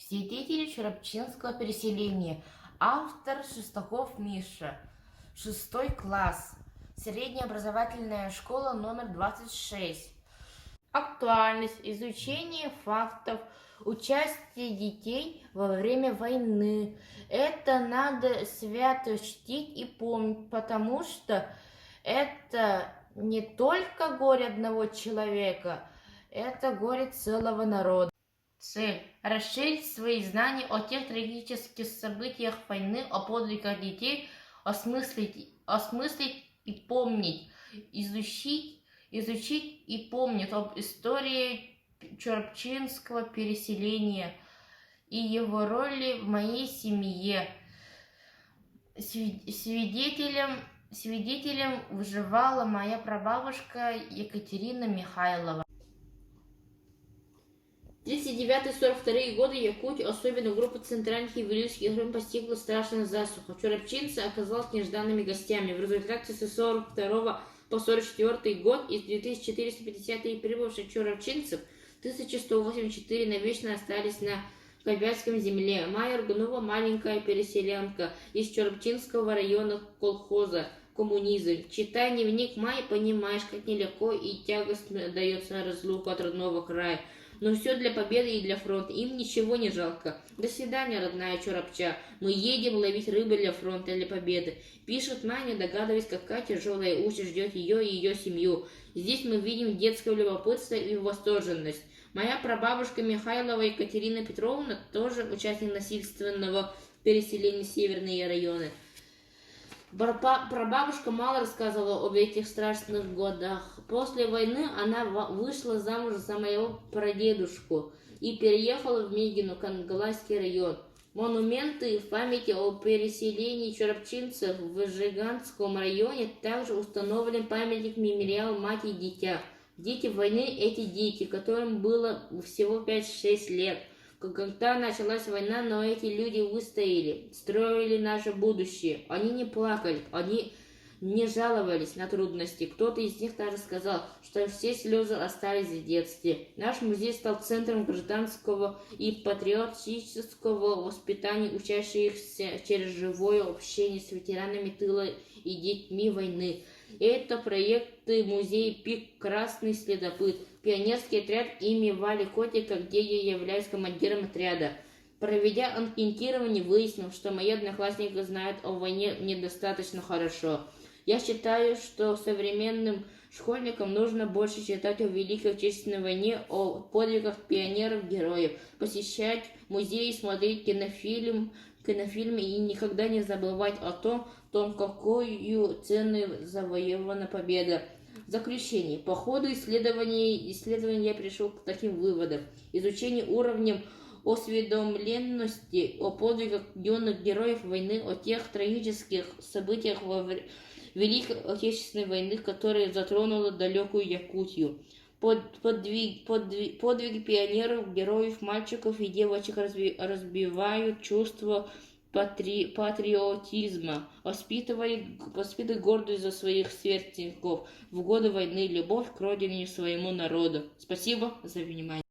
Свидетели Черепчинского переселения. Автор Шестаков Миша. 6 класс. Средняя образовательная школа номер 26. Актуальность. Изучение фактов. Участие детей во время войны. Это надо свято чтить и помнить, потому что это не только горе одного человека, это горе целого народа. Цель – расширить свои знания о тех трагических событиях войны, о подвигах детей, осмыслить и помнить, изучить и помнить об истории Черепчинского переселения и его роли в моей семье. Свидетелем выживала моя прабабушка Екатерина Михайлова. 39-42 годы Якутию, особенно группа центральных и Вилюйских районов, постигла страшная засуха. Черепчинцы оказались нежданными гостями. В результате с 42 по 44 год из 2450 прибывших черепчинцев 1184 навечно остались на Кобякской земле. Майя Ргунова, маленькая переселенка из Черепчинского района колхоза «Коммунизм». Читая дневник Майи, понимаешь, как нелегко и тягостно дается разлука от родного края. Но все для победы и для фронта. Им ничего не жалко. До свидания, родная Черепча. Мы едем ловить рыбу для фронта, для победы. Пишет Майя, догадываясь, какая тяжелая участь ждет ее и ее семью. Здесь мы видим детское любопытство и восторженность. Моя прабабушка Михайлова Екатерина Петровна тоже участник насильственного переселения в северные районы. Прабабушка мало рассказывала об этих страшных годах. После войны она вышла замуж за моего прадедушку и переехала в Мегину, Кангаласский район. Монументы в памяти о переселении черепчинцев в Жиганском районе также установлен памятник мемориал «Мать и дитя». Дети войны – эти дети, которым было всего 5-6 лет. Когда началась война, но эти люди выстояли, строили наше будущее. Они не плакали, они не жаловались на трудности. Кто-то из них даже сказал, что все слезы остались в детстве. Наш музей стал центром гражданского и патриотического воспитания учащихся через живое общение с ветеранами тыла и детьми войны. Это проекты музея «Пик Красный Следопыт», пионерский отряд имени Вали Котика, где я являюсь командиром отряда. Проведя анкетирование, выяснил, что мои одноклассники знают о войне недостаточно хорошо. Я считаю, что современным школьникам нужно больше читать о Великой Отечественной войне, о подвигах пионеров-героев, посещать музеи, смотреть кинофильмы и никогда не забывать о том, какую цену завоевана победа. В заключение. По ходу исследования я пришел к таким выводам. Изучение уровнем осведомленности о подвигах юных героев войны, о тех трагических событиях во Великой Отечественной войны, которые затронули далекую Якутию. Подвиги пионеров, героев, мальчиков и девочек разбивают чувство патриотизма, воспитывает гордость за своих сверстников в годы войны, любовь к родине и своему народу. Спасибо за внимание.